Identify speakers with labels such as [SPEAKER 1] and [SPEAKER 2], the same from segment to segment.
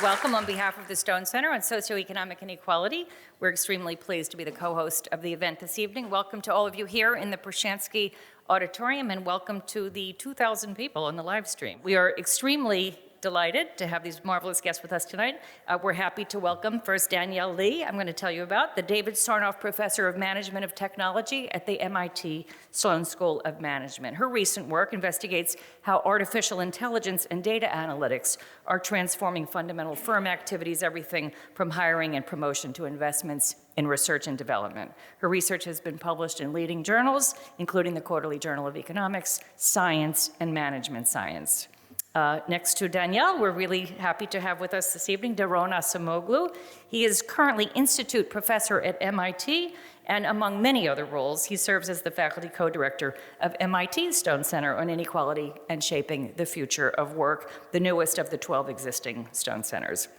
[SPEAKER 1] Welcome on behalf of the Stone Center on Socioeconomic Inequality. We're extremely pleased to be the co-host of the event this evening. Welcome to all of you here in the Pershansky Auditorium, and welcome to the 2,000 people on the live stream. We are extremely delighted to have these marvelous guests with us tonight. We're happy to welcome first Danielle Li, I'm going to tell you about, the David Sarnoff Professor of Management of Technology at the MIT Sloan School of Management. Her recent work investigates how artificial intelligence and data analytics are transforming fundamental firm activities, everything from hiring and promotion to investments in research and development. Her research has been published in leading journals, including the Quarterly Journal of Economics, Science, and Management Science. Next to Danielle, we're really happy to have with us this evening Daron Acemoglu. He is currently Institute Professor at MIT, and among many other roles, he serves as the faculty co-director of MIT's Stone Center on Inequality and Shaping the Future of Work, the newest of the 12 existing Stone Centers.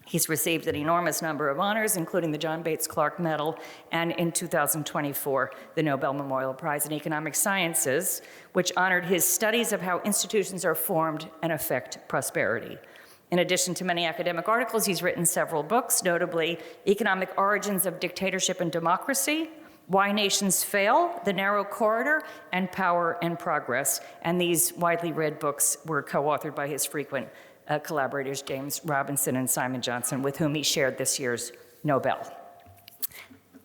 [SPEAKER 1] He's received an enormous number of honors, including the John Bates Clark Medal, and in 2024, the Nobel Memorial Prize in Economic Sciences, which honored his studies of how institutions are formed and affect prosperity. In addition to many academic articles, he's written several books, notably Economic Origins of Dictatorship and Democracy, Why Nations Fail, The Narrow Corridor, and Power and Progress. And these widely read books were co-authored by his frequent collaborators James Robinson and Simon Johnson, with whom he shared this year's Nobel.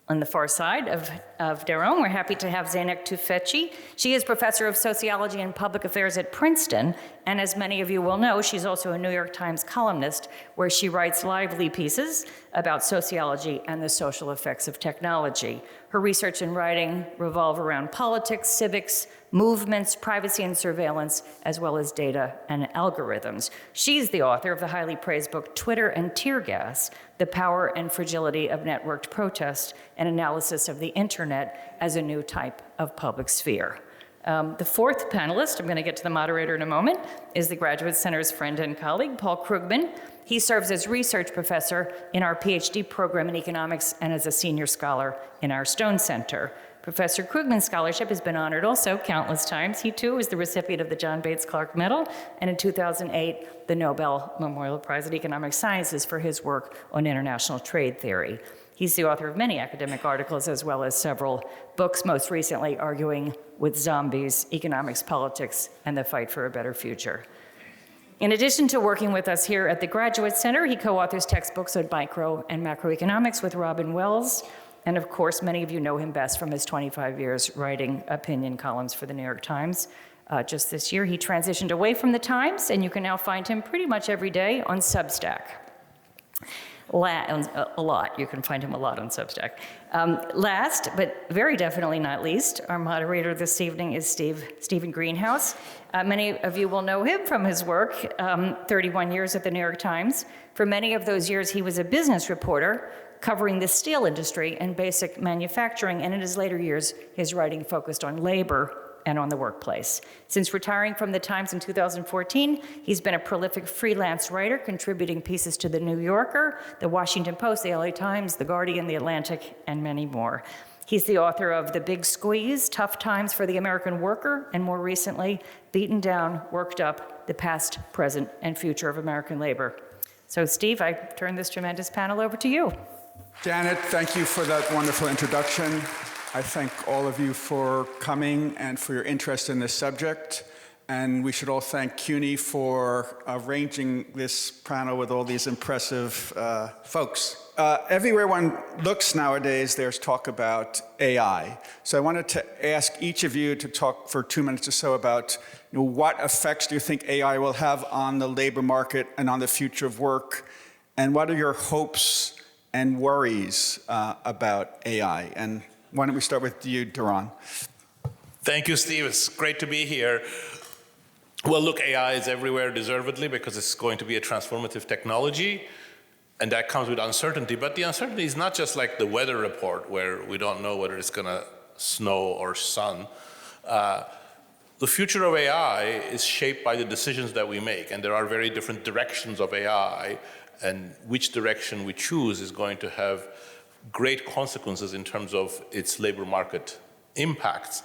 [SPEAKER 1] On the far side of Daron, we're happy to have Zeynep Tufekci. She is professor of sociology and public affairs at Princeton, and as many of you will know, she's also a New York Times columnist, where she writes lively pieces about sociology and the social effects of technology. Her research and writing revolve around politics, civics, movements, privacy and surveillance, as well as data and algorithms. She's the author of the highly praised book, Twitter and Tear Gas, The Power and Fragility of Networked Protest, an analysis of the internet as a new type of public sphere. The fourth panelist, I'm going to get to the moderator in a moment, is the Graduate Center's friend and colleague, Paul Krugman. He serves as research professor in our PhD program in economics and as a senior scholar in our Stone Center. Professor Krugman's scholarship has been honored also countless times. He too is the recipient of the John Bates Clark Medal, and in 2008, the Nobel Memorial Prize in Economic Sciences for his work on international trade theory. He's the author of many academic articles as well as several books, most recently Arguing with Zombies, Economics, Politics, and the Fight for a Better Future. In addition to working with us here at the Graduate Center, he co-authors textbooks on micro and macroeconomics with Robin Wells. And of course, many of you know him best from his 25 years writing opinion columns for the New York Times. Just this year, he transitioned away from the Times, and you can now find him pretty much every day on Substack. A lot. You can find him a lot on Substack. Last, but very definitely not least, our moderator this evening is Stephen Greenhouse. Many of you will know him from his work, 31 years at the New York Times. For many of those years, he was a business reporter covering the steel industry and basic manufacturing, and in his later years, his writing focused on labor and on the workplace. Since retiring from the Times in 2014, he's been a prolific freelance writer, contributing pieces to The New Yorker, The Washington Post, The LA Times, The Guardian, The Atlantic, and many more. He's the author of The Big Squeeze, Tough Times for the American Worker, and more recently, Beaten Down, Worked Up, The Past, Present, and Future of American Labor. So Steve, I turn this tremendous panel over to you.
[SPEAKER 2] Janet, thank you for that wonderful introduction. I thank all of you for coming and for your interest in this subject. And we should all thank CUNY for arranging this panel with all these impressive folks. Everywhere one looks nowadays, there's talk about AI. So I wanted to ask each of you to talk for 2 minutes or so about what effects do you think AI will have on the labor market and on the future of work? And what are your hopes and worries about AI? And why don't we start with you, Daron?
[SPEAKER 3] Thank you, Steve. It's great to be here. Well, look, AI is everywhere deservedly because it's going to be a transformative technology, and that comes with uncertainty. But the uncertainty is not just like the weather report where we don't know whether it's going to snow or sun. The future of AI is shaped by the decisions that we make, and there are very different directions of AI, and which direction we choose is going to have great consequences in terms of its labor market impacts.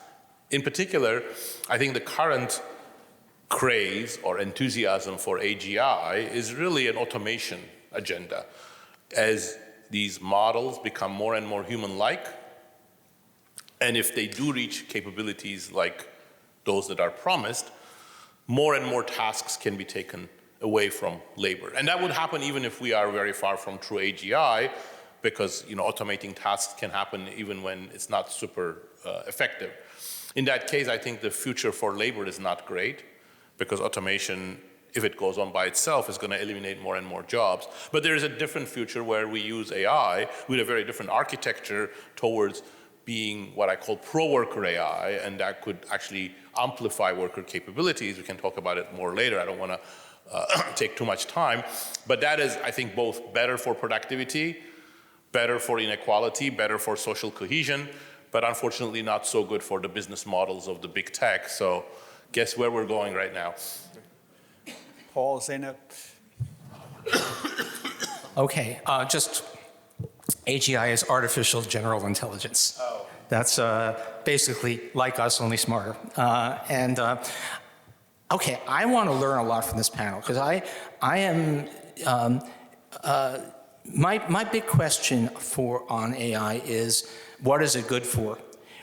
[SPEAKER 3] In particular, I think the current craze or enthusiasm for AGI is really an automation agenda. As these models become more and more human-like, and if they do reach capabilities like those that are promised, more and more tasks can be taken away from labor. And that would happen even if we are very far from true AGI, because automating tasks can happen even when it's not super effective. In that case, I think the future for labor is not great, because automation, if it goes on by itself, is going to eliminate more and more jobs. But there is a different future where we use AI with a very different architecture towards being what I call pro-worker AI, and that could actually amplify worker capabilities. We can talk about it more later. I don't want to take too much time. But that is, I think, both better for productivity, better for inequality, better for social cohesion, but unfortunately not so good for the business models of the big tech. So guess where we're going right now?
[SPEAKER 2] Paul, Zeynep.
[SPEAKER 4] Okay, just AGI is artificial general intelligence. Oh. That's basically like us, only smarter. Okay, I want to learn a lot from this panel, because I am, my big question on AI is, what is it good for?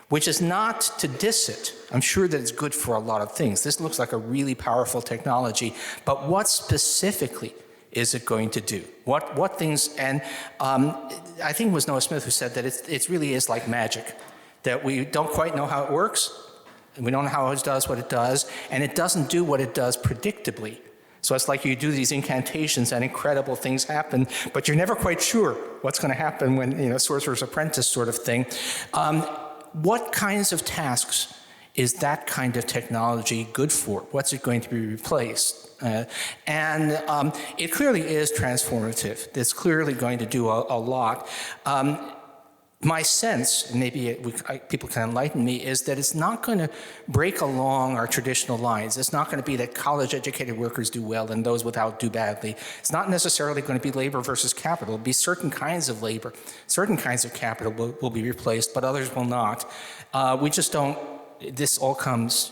[SPEAKER 4] Which is not to diss it. I'm sure that it's good for a lot of things. This looks like a really powerful technology, but what specifically is it going to do? What things, and I think it was Noah Smith who said that it really is like magic, that we don't quite know how it works, and we don't know how it does what it does, and it doesn't do what it does predictably. So it's like you do these incantations and incredible things happen, but you're never quite sure what's going to happen when, Sorcerer's Apprentice sort of thing. What kinds of tasks is that kind of technology good for? What's it going to be replaced? It clearly is transformative. It's clearly going to do a lot. My sense, and maybe people can enlighten me, is that it's not going to break along our traditional lines. It's not going to be that college-educated workers do well and those without do badly. It's not necessarily going to be labor versus capital. It'll be certain kinds of labor, certain kinds of capital will be replaced, but others will not. We just don't. This all comes,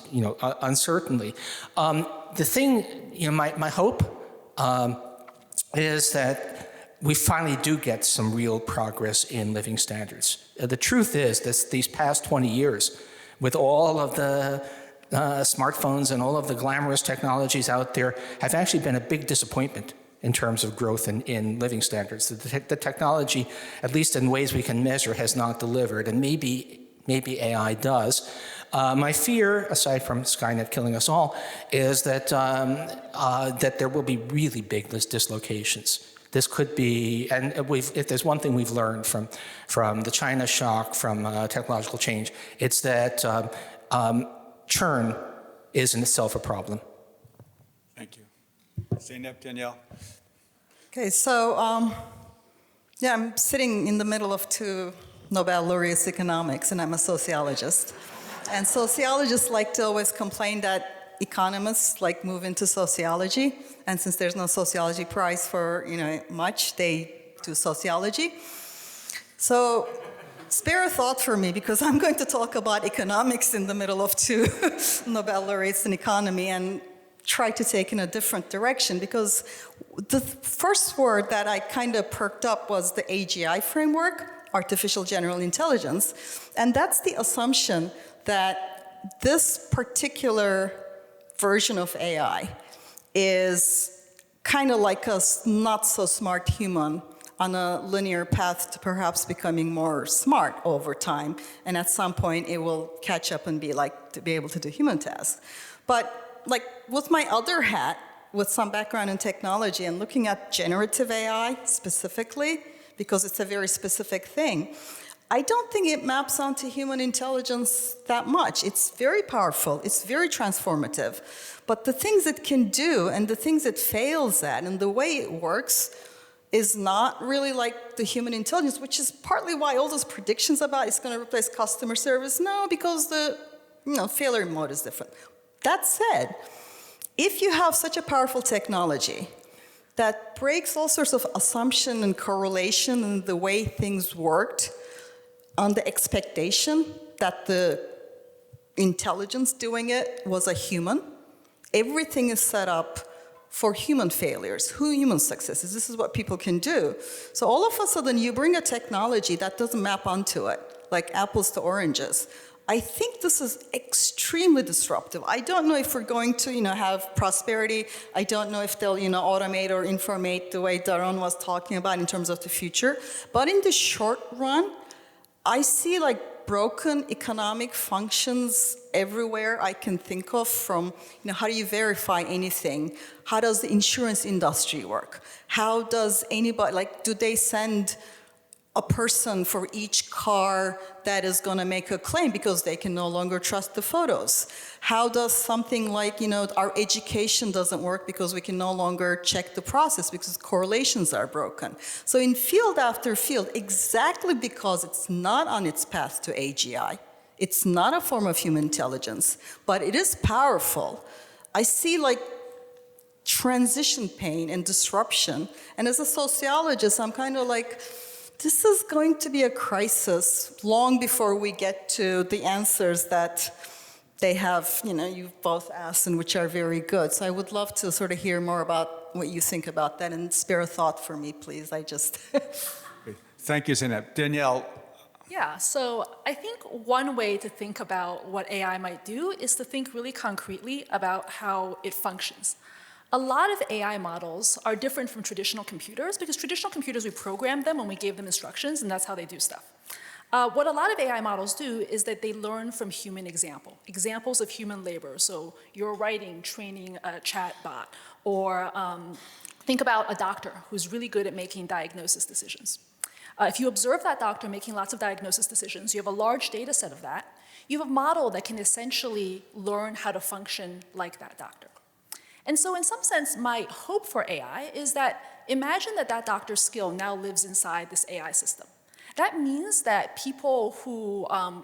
[SPEAKER 4] uncertainly. The thing, my hope is that we finally do get some real progress in living standards. The truth is that these past 20 years, with all of the smartphones and all of the glamorous technologies out there, have actually been a big disappointment in terms of growth in living standards. The technology, at least in ways we can measure, has not delivered, and maybe AI does. My fear, aside from Skynet killing us all, is that that there will be really big dislocations. This could be, and if there's one thing we've learned from the China shock, from technological change, it's that churn is in itself a problem.
[SPEAKER 2] Thank you. Zeynep, Danielle.
[SPEAKER 5] Okay, so I'm sitting in the middle of two Nobel laureates economics, and I'm a sociologist. And sociologists like to always complain that economists move into sociology, and since there's no sociology prize for much, they do sociology. So spare a thought for me, because I'm going to talk about economics in the middle of two Nobel laureates in economy and try to take in a different direction, because the first word that I kind of perked up was the AGI framework, artificial general intelligence, and that's the assumption that this particular version of AI is kind of like a not so smart human on a linear path to perhaps becoming more smart over time, and at some point it will catch up and be able to do human tasks. But with my other hat, with some background in technology and looking at generative AI specifically, because it's a very specific thing, I don't think it maps onto human intelligence that much. It's very powerful, it's very transformative, but the things it can do and the things it fails at and the way it works is not really like the human intelligence, which is partly why all those predictions about it's going to replace customer service, no, because the failure mode is different. That said, if you have such a powerful technology that breaks all sorts of assumption and correlation in the way things worked, on the expectation that the intelligence doing it was a human, Everything is set up for human failures, human successes. This is what people can do. So all of a sudden, you bring a technology that doesn't map onto it, like apples to oranges. I think this is extremely disruptive. I don't know if we're going to, have prosperity. I don't know if they'll, automate or informate the way Daron was talking about in terms of the future. But in the short run, I see like broken economic functions everywhere I can think of, from, how do you verify anything? How does the insurance industry work? How does anybody, do they send a person for each car that is going to make a claim because they can no longer trust the photos? How does something like, our education doesn't work because we can no longer check the process because correlations are broken? So in field after field, exactly because it's not on its path to AGI, it's not a form of human intelligence, but it is powerful. I see transition pain and disruption. And as a sociologist, I'm kind of like, this is going to be a crisis long before we get to the answers that they have, you've both asked, and which are very good. So I would love to sort of hear more about what you think about that, and spare a thought for me, please.
[SPEAKER 2] Thank you, Zeynep. Danielle.
[SPEAKER 6] Yeah, so I think one way to think about what AI might do is to think really concretely about how it functions. A lot of AI models are different from traditional computers because traditional computers, we programmed them when we gave them instructions, and that's how they do stuff. What a lot of AI models do is that they learn from human examples of human labor. So you're writing, training a chat bot, or think about a doctor who's really good at making diagnosis decisions. If you observe that doctor making lots of diagnosis decisions, you have a large data set of that, you have a model that can essentially learn how to function like that doctor. And so in some sense, my hope for AI is that imagine that that doctor's skill now lives inside this AI system. That means that people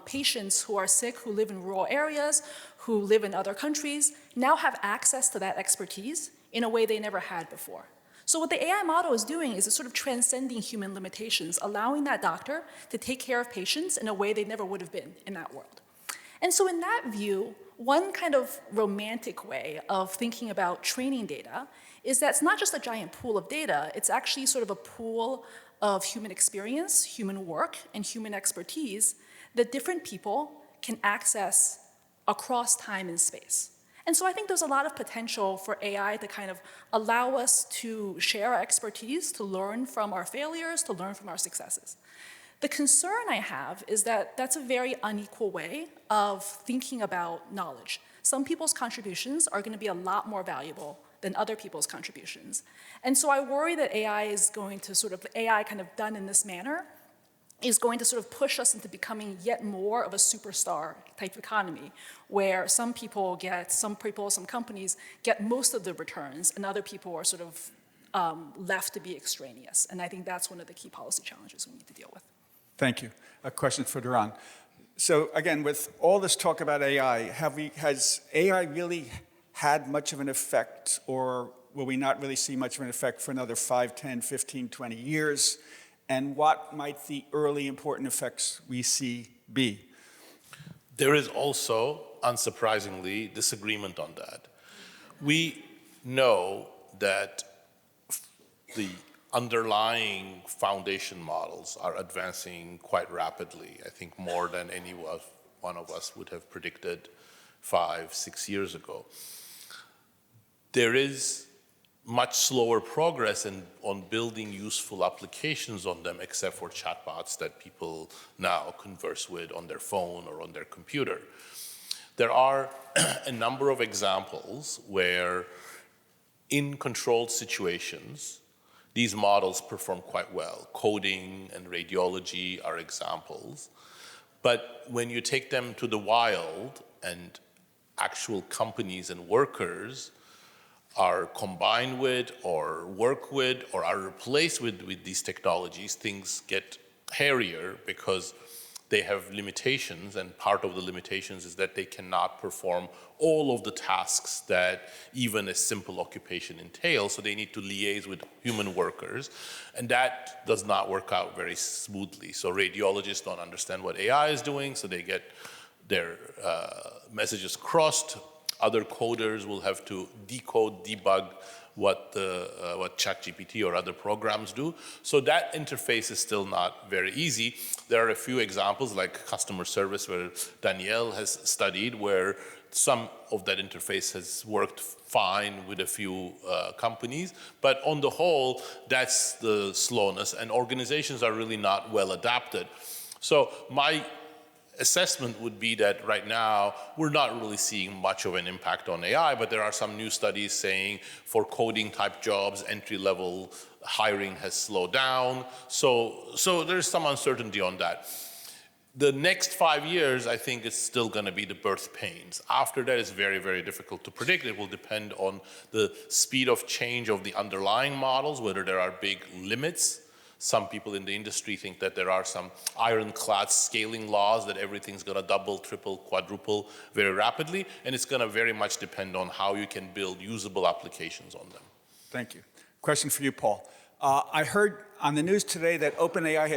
[SPEAKER 6] patients who are sick, who live in rural areas, who live in other countries, now have access to that expertise in a way they never had before. So what the AI model is doing is it's sort of transcending human limitations, allowing that doctor to take care of patients in a way they never would have been in that world. And so in that view, one kind of romantic way of thinking about training data is that it's not just a giant pool of data, it's actually sort of a pool of human experience, human work, and human expertise that different people can access across time and space. And so I think there's a lot of potential for AI to kind of allow us to share our expertise, to learn from our failures, to learn from our successes. The concern I have is that that's a very unequal way of thinking about knowledge. Some people's contributions are going to be a lot more valuable than other people's contributions. And so I worry that AI kind of done in this manner is going to sort of push us into becoming yet more of a superstar type economy, where some companies get most of the returns, and other people are sort of left to be extraneous. And I think that's one of the key policy challenges we need to deal with.
[SPEAKER 2] Thank you. A question for Daron. So again, with all this talk about AI, has AI really had much of an effect, or will we not really see much of an effect for another 5, 10, 15, 20 years? And what might the early important effects we see be?
[SPEAKER 3] There is also, unsurprisingly, disagreement on that. We know that the underlying foundation models are advancing quite rapidly, I think more than any one of us would have predicted 5, 6 years ago. There is much slower progress on building useful applications on them, except for chatbots that people now converse with on their phone or on their computer. There are a number of examples where in controlled situations, these models perform quite well. Coding and radiology are examples. But when you take them to the wild and actual companies and workers are combined with or work with or are replaced with these technologies, things get hairier because they have limitations, and part of the limitations is that they cannot perform all of the tasks that even a simple occupation entails, so they need to liaise with human workers, and that does not work out very smoothly. So radiologists don't understand what AI is doing, so they get their messages crossed. Other coders will have to decode, debug what ChatGPT or other programs do. So that interface is still not very easy. There are a few examples like customer service where Danielle has studied where some of that interface has worked fine with a few companies, but on the whole, that's the slowness, and organizations are really not well adapted. So my assessment would be that right now, we're not really seeing much of an impact on AI, but there are some new studies saying for coding type jobs, entry-level hiring has slowed down. So there's some uncertainty on that. The next 5 years, I think, is still going to be the birth pains. After that, it's very, very difficult to predict. It will depend on the speed of change of the underlying models, whether there are big limits. Some people in the industry think that there are some ironclad scaling laws that everything's going to double, triple, quadruple very rapidly, and it's going to very much depend on how you can build usable applications on them.
[SPEAKER 2] Thank you. Question for you, Paul. I heard on the news today that OpenAI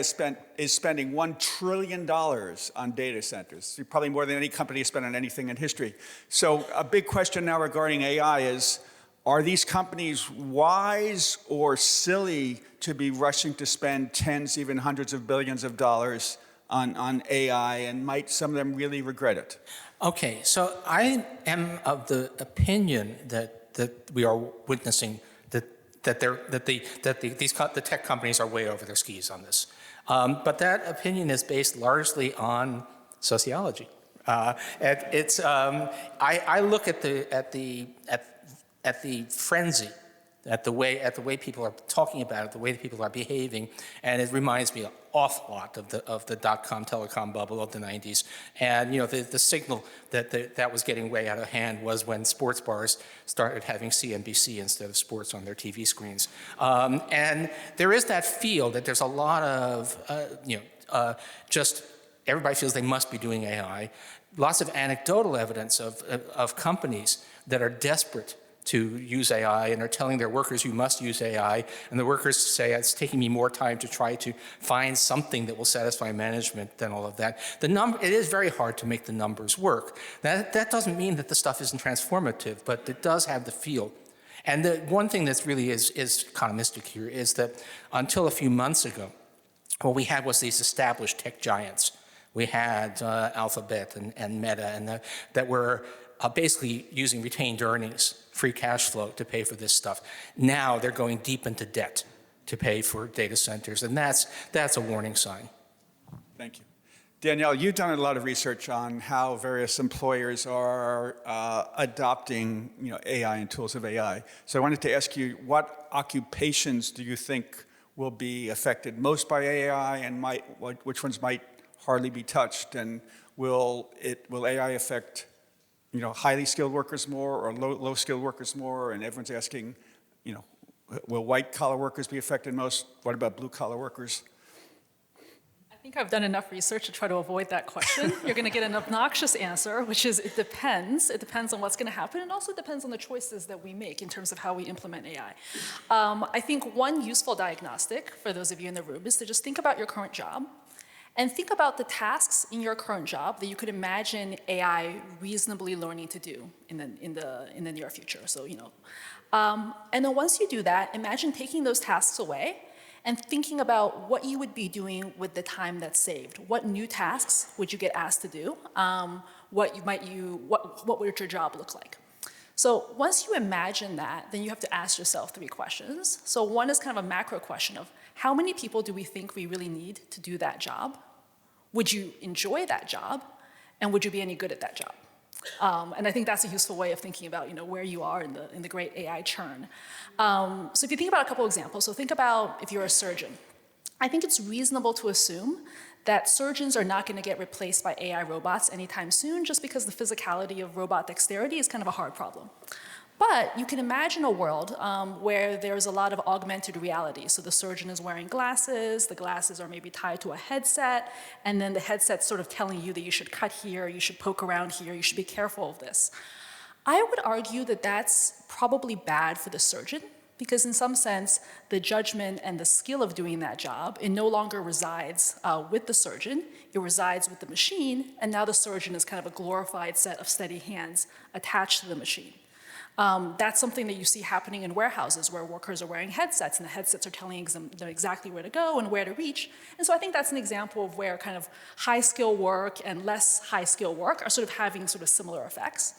[SPEAKER 2] is spending $1 trillion on data centers, probably more than any company has spent on anything in history. So a big question now regarding AI is, are these companies wise or silly to be rushing to spend tens, even hundreds of billions of dollars on AI, and might some of them really regret it?
[SPEAKER 4] Okay, so I am of the opinion that we are witnessing the tech companies are way over their skis on this. But that opinion is based largely on sociology. I look at the frenzy, at the way people are talking about it, the way people are behaving, and it reminds me an awful lot of the dot-com telecom bubble of the 90s. And the signal that was getting way out of hand was when sports bars started having CNBC instead of sports on their TV screens. And there is that feel that there's a lot of just everybody feels they must be doing AI. Lots of anecdotal evidence of companies that are desperate to use AI and are telling their workers, you must use AI, and the workers say, it's taking me more time to try to find something that will satisfy management than all of that. It is very hard to make the numbers work. That doesn't mean that the stuff isn't transformative, but it does have the feel. And the one thing that's really is economistic here is that until a few months ago, what we had was these established tech giants. We had Alphabet and Meta, and that were basically using retained earnings, free cash flow to pay for this stuff. Now they're going deep into debt to pay for data centers, and that's a warning sign.
[SPEAKER 2] Thank you. Danielle, you've done a lot of research on how various employers are adopting AI and tools of AI. So I wanted to ask you, what occupations do you think will be affected most by AI, and which ones might hardly be touched? And will AI affect highly skilled workers more or low skilled workers more? And everyone's asking, will white collar workers be affected most? What about blue collar workers?
[SPEAKER 6] I think I've done enough research to try to avoid that question. You're going to get an obnoxious answer, which is it depends. It depends on what's going to happen, and also depends on the choices that we make in terms of how we implement AI. I think one useful diagnostic for those of you in the room is to just think about your current job and think about the tasks in your current job that you could imagine AI reasonably learning to do in the near future. So, and then once you do that, imagine taking those tasks away and thinking about what you would be doing with the time that's saved. What new tasks would you get asked to do? What would your job look like? So once you imagine that, then you have to ask yourself 3 questions. So one is kind of a macro question of how many people do we think we really need to do that job? Would you enjoy that job? And would you be any good at that job? And I think that's a useful way of thinking about where you are in the great AI churn. So if you think about a couple examples, so think about if you're a surgeon. I think it's reasonable to assume that surgeons are not going to get replaced by AI robots anytime soon, just because the physicality of robot dexterity is kind of a hard problem. But you can imagine a world where there's a lot of augmented reality. So the surgeon is wearing glasses, the glasses are maybe tied to a headset, and then the headset's sort of telling you that you should cut here, you should poke around here, you should be careful of this. I would argue that that's probably bad for the surgeon, Because in some sense, the judgment and the skill of doing that job, it no longer resides with the surgeon, it resides with the machine, and now the surgeon is kind of a glorified set of steady hands attached to the machine. That's something that you see happening in warehouses where workers are wearing headsets, and the headsets are telling them exactly where to go and where to reach. And so I think that's an example of where kind of high-skill work and less high-skill work are sort of having sort of similar effects.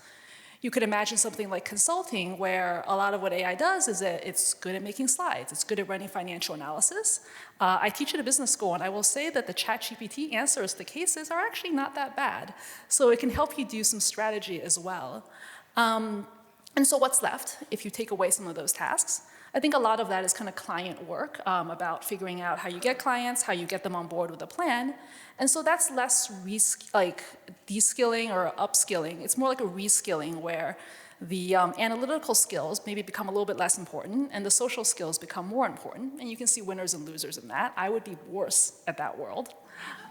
[SPEAKER 6] You could imagine something like consulting, where a lot of what AI does is that it's good at making slides, it's good at running financial analysis. I teach at a business school, and I will say that the ChatGPT answers to cases are actually not that bad. So it can help you do some strategy as well. And so what's left if you take away some of those tasks? I think a lot of that is kind of client work about figuring out how you get clients, how you get them on board with a plan. And so that's less like de-skilling or upskilling. It's more like a reskilling where the analytical skills maybe become a little bit less important and the social skills become more important. And you can see winners and losers in that. I would be worse at that world,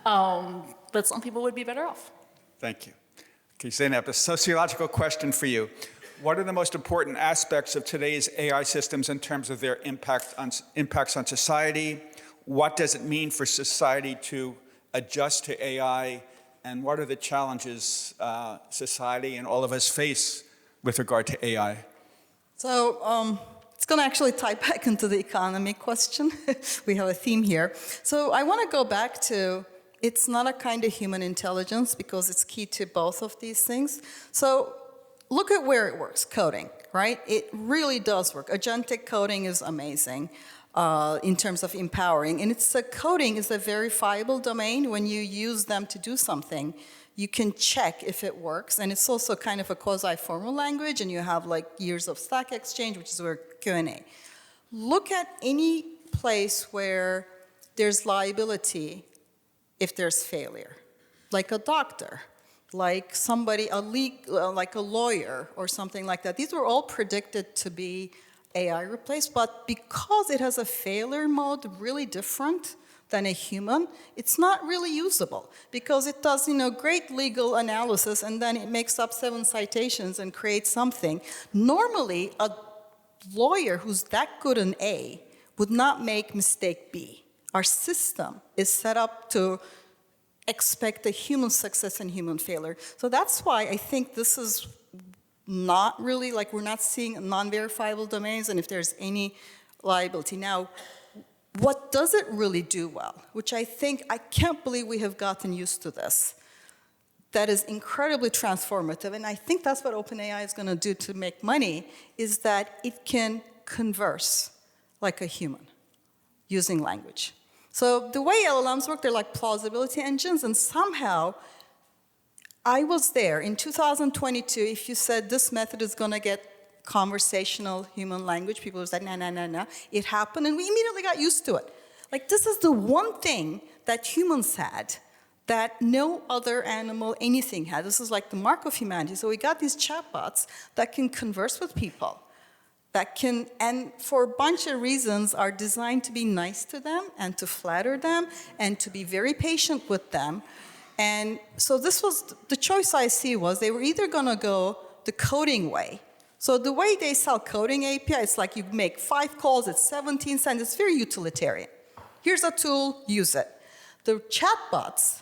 [SPEAKER 6] but some people would be better off.
[SPEAKER 2] Thank you. Okay, Zeynep, a sociological question for you. What are the most important aspects of today's AI systems in terms of their impacts on society? What does it mean for society to adjust to AI? And what are the challenges society and all of us face with regard to AI?
[SPEAKER 5] So it's going to actually tie back into the economy question. We have a theme here. So I want to go back to, it's not a kind of human intelligence because it's key to both of these things. So look at where it works, coding, right? It really does work. Agentic coding is amazing in terms of empowering. And coding is a verifiable domain. When you use them to do something, you can check if it works. And it's also kind of a quasi-formal language, and you have like years of Stack Exchange, which is where Q&A. Look at any place where there's liability if there's failure, like a doctor, like somebody, like a lawyer or something like that. These were all predicted to be AI replaced, but because it has a failure mode really different than a human, it's not really usable because it does, great legal analysis and then it makes up 7 citations and creates something. Normally, a lawyer who's that good in A would not make mistake B. Our system is set up to expect a human success and human failure. So that's why I think this is not really, like we're not seeing non-verifiable domains and if there's any liability. Now, what does it really do well, which I can't believe we have gotten used to this, that is incredibly transformative, and I think that's what OpenAI is going to do to make money, is that it can converse like a human using language. So the way LLMs work, they're like plausibility engines, and somehow I was there in 2022. If you said this method is going to get conversational human language, people would say, no. It happened, and we immediately got used to it. Like, this is the one thing that humans had that no other animal, anything had. This is like the mark of humanity. So we got these chatbots that can converse with people, that can, and for a bunch of reasons, are designed to be nice to them and to flatter them and to be very patient with them. And so this was, the choice I see was they were either gonna go the coding way. So the way they sell coding API, it's like you make 5 calls, it's 17 cents, it's very utilitarian. Here's a tool, use it. The chatbots,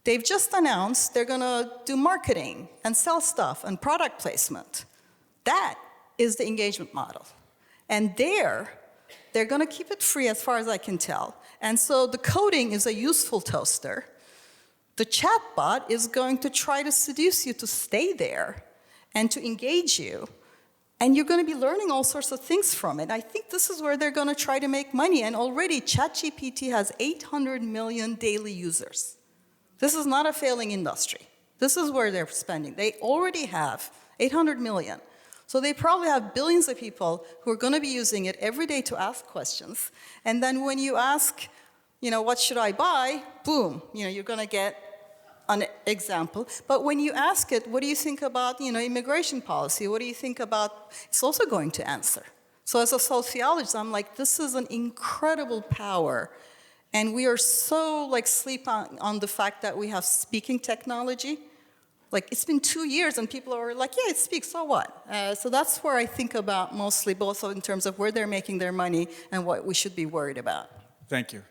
[SPEAKER 5] they've just announced they're gonna do marketing and sell stuff and product placement. That is the engagement model. And they're gonna keep it free as far as I can tell. And so the coding is a useful toaster. The chatbot is going to try to seduce you to stay there and to engage you. And you're gonna be learning all sorts of things from it. I think this is where they're gonna try to make money. And already ChatGPT has 800 million daily users. This is not a failing industry. This is where they're spending. They already have 800 million. So they probably have billions of people who are going to be using it every day to ask questions. And then when you ask, what should I buy? Boom, you're going to get an example. But when you ask it, what do you think about, immigration policy? What do you think about, it's also going to answer. So as a sociologist, I'm like, this is an incredible power. And we are so sleep on the fact that we have speaking technology. like, it's been 2 years and people are like, yeah, it speaks, so what? So that's where I think about mostly, both in terms of where they're making their money and what we should be worried about.
[SPEAKER 2] Thank you.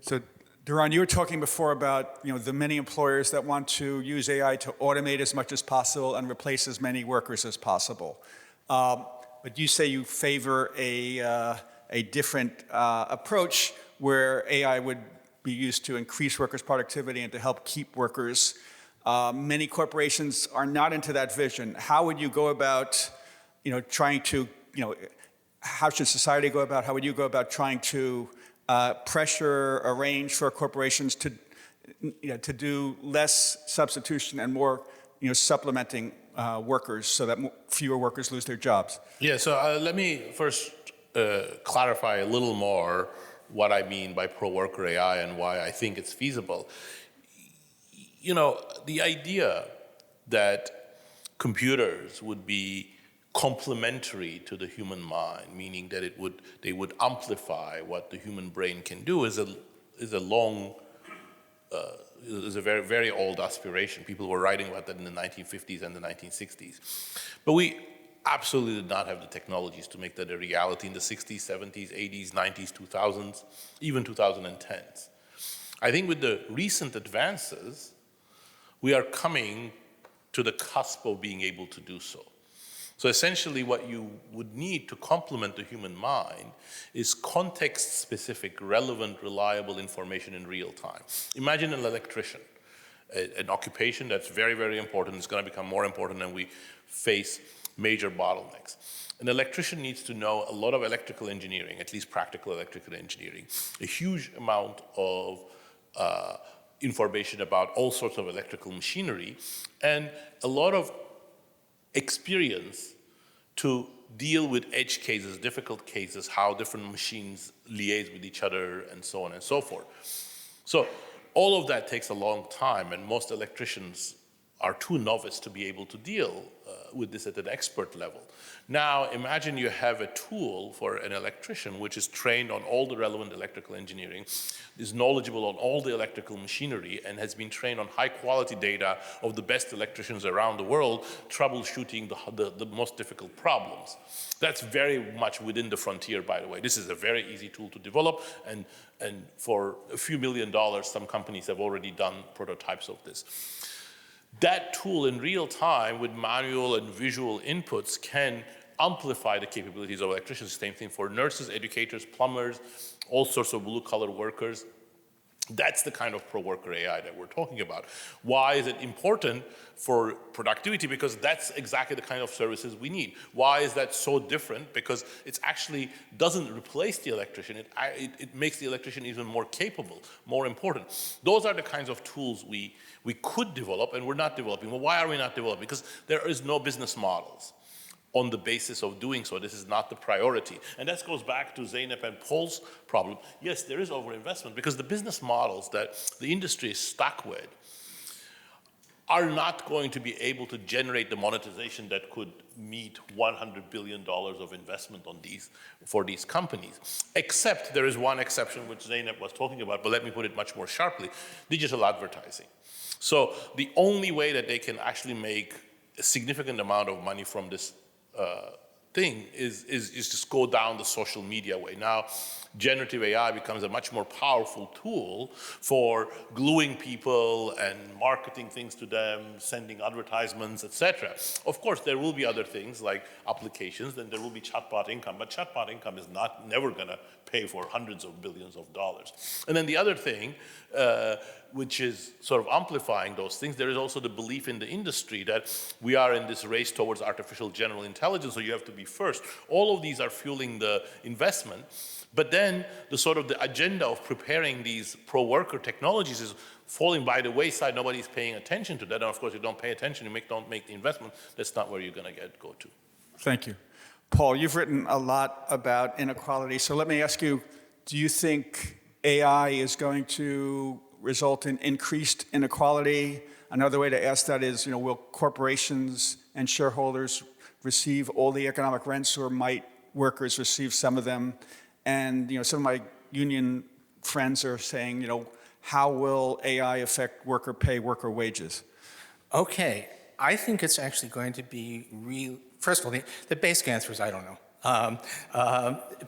[SPEAKER 2] So, Daron, you were talking before about the many employers that want to use AI to automate as much as possible and replace as many workers as possible. But you say you favor a different approach where AI would be used to increase workers' productivity and to help keep workers. Many corporations are not into that vision. How would you go about, trying to, how should society go about, how would you go about trying to pressure, arrange for corporations to, to do less substitution and more, supplementing workers so that fewer workers lose their jobs?
[SPEAKER 3] Yeah, so let me first clarify a little more what I mean by pro-worker AI and why I think it's feasible. The idea that computers would be complementary to the human mind, meaning that they would amplify what the human brain can do, is a very, very old aspiration. People were writing about that in the 1950s and the 1960s. But we absolutely did not have the technologies to make that a reality in the 60s, 70s, 80s, 90s, 2000s, even 2010s. I think with the recent advances, we are coming to the cusp of being able to do so. So essentially what you would need to complement the human mind is context-specific, relevant, reliable information in real time. Imagine an electrician, an occupation that's very, very important. It's going to become more important and we face major bottlenecks. An electrician needs to know a lot of electrical engineering, at least practical electrical engineering, a huge amount of information about all sorts of electrical machinery, and a lot of experience to deal with edge cases, difficult cases, how different machines liaise with each other, and so on and so forth. So all of that takes a long time, and most electricians are too novice to be able to deal with this at an expert level. Now, imagine you have a tool for an electrician which is trained on all the relevant electrical engineering, is knowledgeable on all the electrical machinery, and has been trained on high-quality data of the best electricians around the world, troubleshooting the most difficult problems. That's very much within the frontier, by the way. This is a very easy tool to develop, and for a few $1 million, some companies have already done prototypes of this. That tool in real time with manual and visual inputs can amplify the capabilities of electricians. Same thing for nurses, educators, plumbers, all sorts of blue-collar workers. That's the kind of pro-worker AI that we're talking about. Why is it important for productivity? Because that's exactly the kind of services we need. Why is that so different? Because it actually doesn't replace the electrician. It makes the electrician even more capable, more important. Those are the kinds of tools we could develop, and we're not developing. Well, why are we not developing? Because there is no business models on the basis of doing so. This is not the priority. And that goes back to Zeynep and Paul's problem. Yes, there is overinvestment because the business models that the industry is stuck with are not going to be able to generate the monetization that could meet $100 billion of investment for these companies. Except there is one exception, which Zeynep was talking about, but let me put it much more sharply: digital advertising. So the only way that they can actually make a significant amount of money from this thing is just go down the social media way. Now, generative AI becomes a much more powerful tool for gluing people and marketing things to them, sending advertisements, etc. Of course, there will be other things like applications, then there will be chatbot income, but chatbot income is never going to pay for hundreds of billions of dollars. And then the other thing, which is sort of amplifying those things, there is also the belief in the industry that we are in this race towards artificial general intelligence, so you have to be first. All of these are fueling the investment, but then the agenda of preparing these pro-worker technologies is falling by the wayside. Nobody's paying attention to that, and of course, you don't pay attention, don't make the investment, that's not where you're going to go to.
[SPEAKER 2] Thank you. Paul, you've written a lot about inequality, so let me ask you, do you think AI is going to result in increased inequality? Another way to ask that is, will corporations and shareholders receive all the economic rents, or might workers receive some of them? And some of my union friends are saying, how will AI affect worker pay, worker wages?
[SPEAKER 4] Okay, I think it's actually going to be real. First of all, the basic answer is I don't know.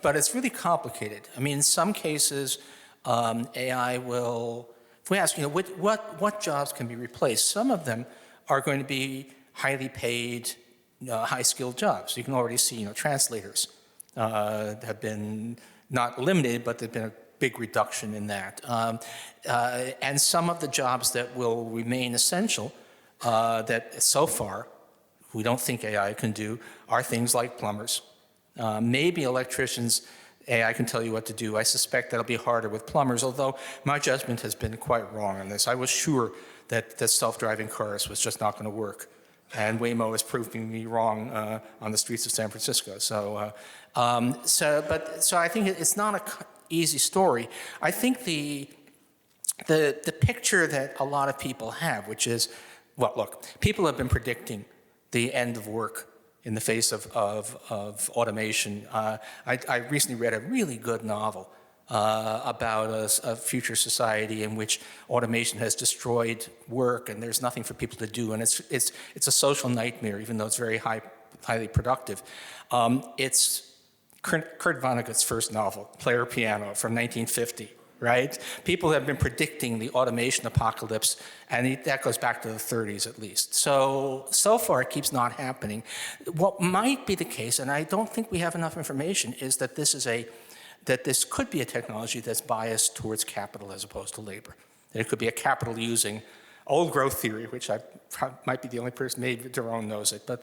[SPEAKER 4] But it's really complicated. I mean, in some cases, AI will, if we ask, what jobs can be replaced, some of them are going to be highly paid, high-skilled jobs. You can already see, translators have been not eliminated, but there's been a big reduction in that. And some of the jobs that will remain essential, that so far we don't think AI can do, are things like plumbers. Maybe electricians, AI can tell you what to do. I suspect that'll be harder with plumbers, although my judgment has been quite wrong on this. I was sure that self-driving cars was just not going to work. And Waymo is proving me wrong on the streets of San Francisco. So I think it's not an easy story. I think the picture that a lot of people have, which is, well, look, people have been predicting the end of work in the face of automation. I recently read a really good novel about a future society in which automation has destroyed work and there's nothing for people to do, and it's a social nightmare, even though it's very highly productive. It's Kurt Vonnegut's first novel, Player Piano, from 1950. Right? People have been predicting the automation apocalypse, and that goes back to the 30s at least. So far it keeps not happening. What might be the case, and I don't think we have enough information, is that this could be a technology that's biased towards capital as opposed to labor. That it could be a capital using old growth theory, which I might be the only person, maybe Daron knows it, but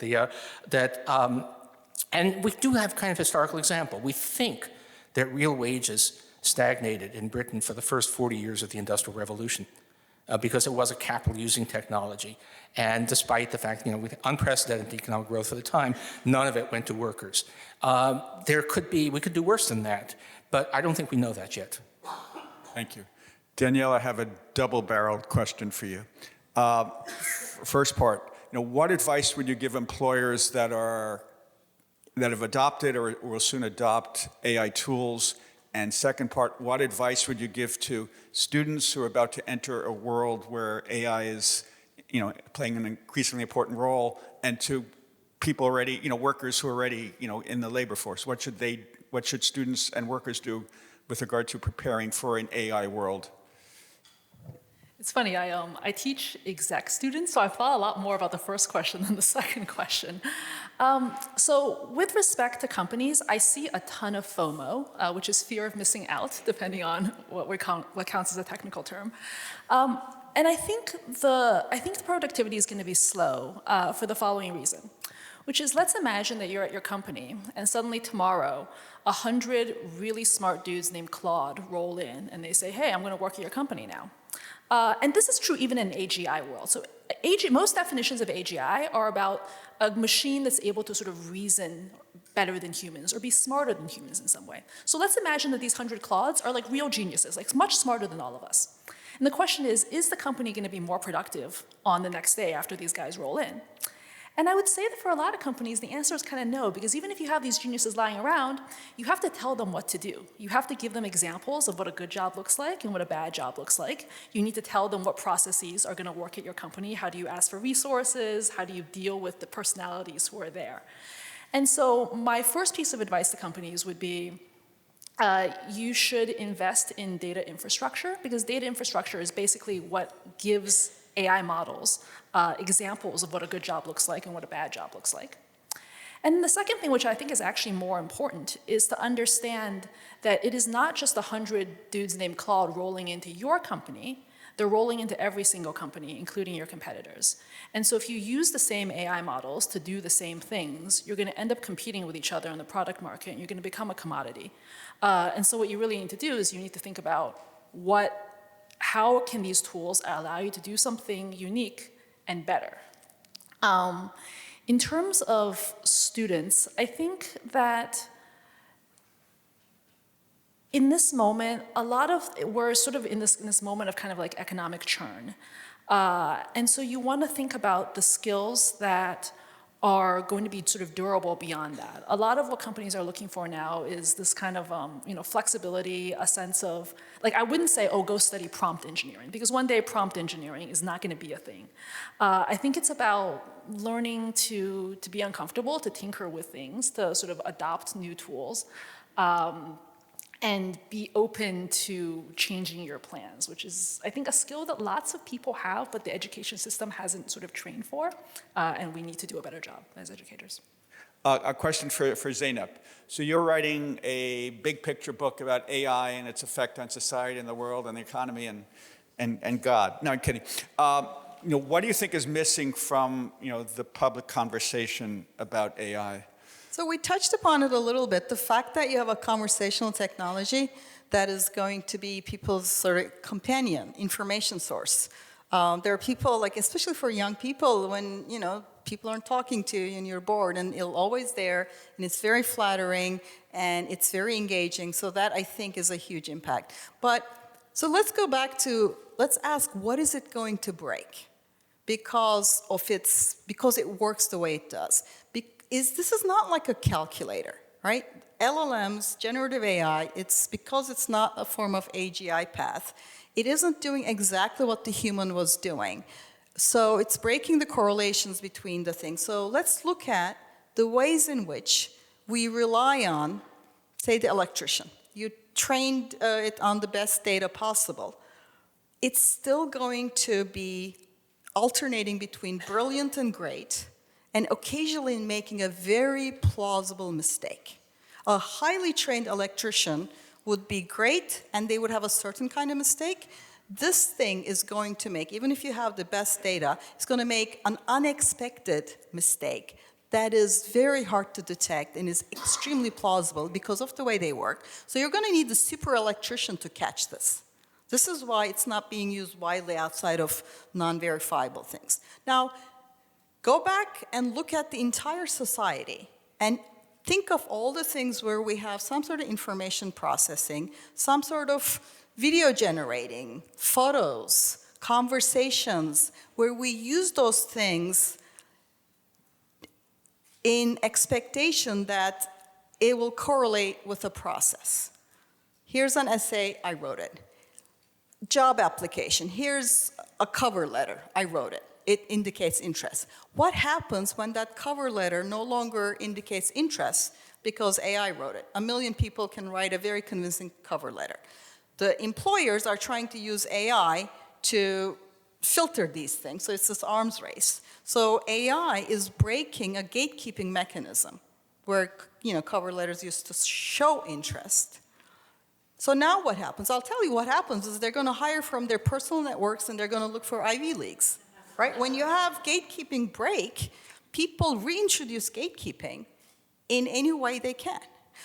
[SPEAKER 4] and we do have kind of historical example. We think that real wages stagnated in Britain for the first 40 years of the Industrial Revolution because it was a capital-using technology. And despite the fact, with unprecedented economic growth at the time, none of it went to workers. We could do worse than that, but I don't think we know that yet.
[SPEAKER 2] Thank you. Danielle, I have a double-barreled question for you. First part, what advice would you give employers that have adopted or will soon adopt AI tools? And second part, what advice would you give to students who are about to enter a world where AI is, playing an increasingly important role, and to people already, workers who are already, in the labor force? What should students and workers do with regard to preparing for an AI world?
[SPEAKER 6] It's funny, I teach exec students, so I've thought a lot more about the first question than the second question. So with respect to companies, I see a ton of FOMO, which is fear of missing out, depending on what counts as a technical term. And I think the productivity is going to be slow for the following reason, which is, let's imagine that you're at your company and suddenly tomorrow 100 really smart dudes named Claude roll in and they say, hey, I'm going to work at your company now. And this is true even in AGI world. So most definitions of AGI are about a machine that's able to sort of reason better than humans or be smarter than humans in some way. So let's imagine that these 100 Claudes are like real geniuses, like much smarter than all of us. And the question is the company going to be more productive on the next day after these guys roll in? And I would say that for a lot of companies, the answer is kind of no, because even if you have these geniuses lying around, you have to tell them what to do. You have to give them examples of what a good job looks like and what a bad job looks like. You need to tell them what processes are going to work at your company. How do you ask for resources? How do you deal with the personalities who are there? And so my first piece of advice to companies would be, you should invest in data infrastructure, because data infrastructure is basically what gives AI models examples of what a good job looks like and what a bad job looks like. And the second thing, which I think is actually more important, is to understand that it is not just 100 dudes named Claude rolling into your company. They're rolling into every single company, including your competitors. And so if you use the same AI models to do the same things, you're going to end up competing with each other in the product market, and you're going to become a commodity. And so what you really need to do is you need to think about how can these tools allow you to do something unique and better. In terms of students, I think that in this moment, we're sort of in this moment of kind of like economic churn. And so you want to think about the skills that are going to be sort of durable beyond that. A lot of what companies are looking for now is this kind of flexibility, a sense of, like, I wouldn't say, oh, go study prompt engineering, because one day prompt engineering is not going to be a thing. I think it's about learning to be uncomfortable, to tinker with things, to sort of adopt new tools, and be open to changing your plans, which is, I think, a skill that lots of people have, but the education system hasn't sort of trained for, and we need to do a better job as educators.
[SPEAKER 2] A question for Zeynep. So you're writing a big picture book about AI and its effect on society and the world and the economy and God. No, I'm kidding. What do you think is missing from the public conversation about AI?
[SPEAKER 5] So we touched upon it a little bit. The fact that you have a conversational technology that is going to be people's sort of companion, information source. There are people, like, especially for young people, when, people aren't talking to you and you're bored, and it's always there, and it's very flattering, and it's very engaging. So that, I think, is a huge impact. So let's go back to, let's ask, what is it going to break? Because it works the way it does. This is not like a calculator, right? LLMs, generative AI, it's because it's not a form of AGI path. It isn't doing exactly what the human was doing. So it's breaking the correlations between the things. So let's look at the ways in which we rely on, say, the electrician. You trained it on the best data possible. It's still going to be alternating between brilliant and great, and occasionally making a very plausible mistake. A highly trained electrician would be great, and they would have a certain kind of mistake. This thing is going to make, even if you have the best data, it's going to make an unexpected mistake that is very hard to detect and is extremely plausible because of the way they work. So you're going to need the super electrician to catch this. This is why it's not being used widely outside of non-verifiable things. Now, go back and look at the entire society and think of all the things where we have some sort of information processing, some sort of video generating, photos, conversations, where we use those things in expectation that it will correlate with a process. Here's an essay, I wrote it. Job application, here's a cover letter, I wrote it. It indicates interest. What happens when that cover letter no longer indicates interest because AI wrote it? 1 million people can write a very convincing cover letter. The employers are trying to use AI to filter these things, so it's this arms race. So AI is breaking a gatekeeping mechanism where cover letters used to show interest. So now what happens? I'll tell you what happens is they're going to hire from their personal networks and they're going to look for Ivy Leagues. Right? When you have gatekeeping break, people reintroduce gatekeeping in any way they can.